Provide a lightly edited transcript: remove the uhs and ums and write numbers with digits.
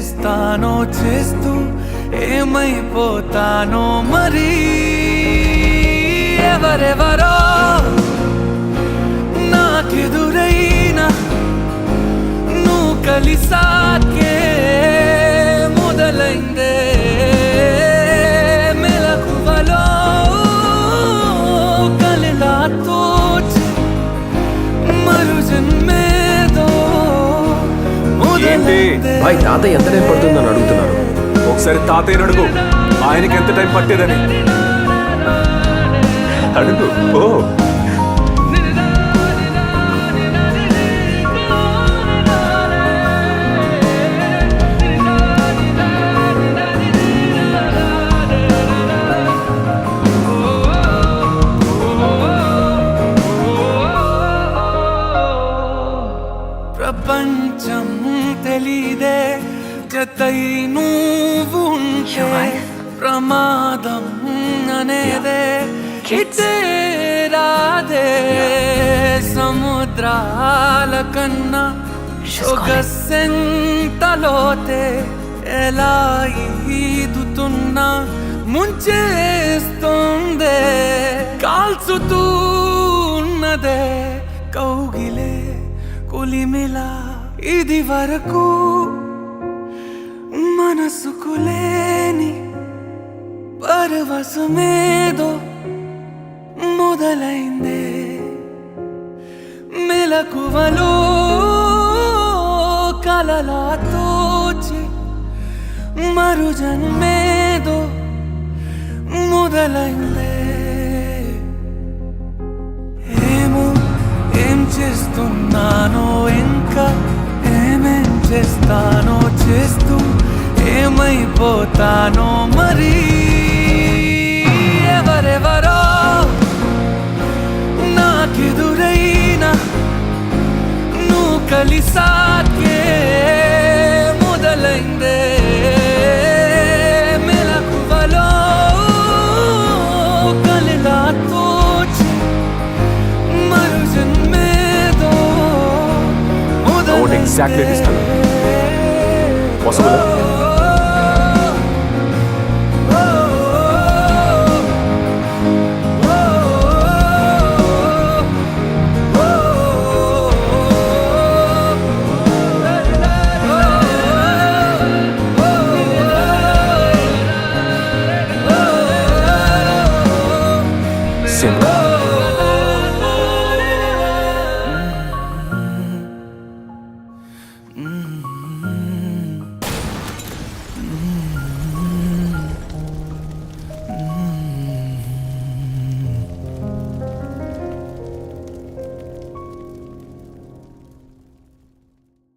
చేస్తానో చేస్తూ ఏమైపోతానో మరి ఎవరెవరో నాకెదురైనా నువ్వు కలిసాకే మొదలైందే మెలకువలో కలిలా తోచి మరు జన్మేదో భాయ్ తాతయ్య ఎంత టైం పడుతుందని అడుగుతున్నారు. ఒకసారి తాతయ్యని అడుగు, ఆయనకి ఎంత టైం పట్టేదని అడుగు. ఓ ప్రపంచం తెలీదే జతై నువ్వు ఉంటే ప్రమాదం అనేదే ఇట్టే రాదే సముద్రాల కన్నా సొగసెంతలోతే ఎలా ఈదుతున్నా ముంచేస్తుందే కాల్చుతూ ఉన్నదే కౌగిలే కొలిమిలా ఇది వరకు మనసుకు లేని పరవశమేదో మొదలైందే మెలకువలో కలలా తోచి మరు జన్మేదో మొదలైందే ఏమో ఏం చేస్తున్నానో ఇంకా ఏమేం చేస్తానో చేస్తూ ఏమైపోతానో మరి ఎవరెవరో నాకెదురైనా నువ్వు కలిసాకే మొదలైందే మెలకువలో కలిలా తోచి మరు జన్మేదో ఎగ్జాక్ట్లీ ఇస్తాను పాసిబుల్. Simple.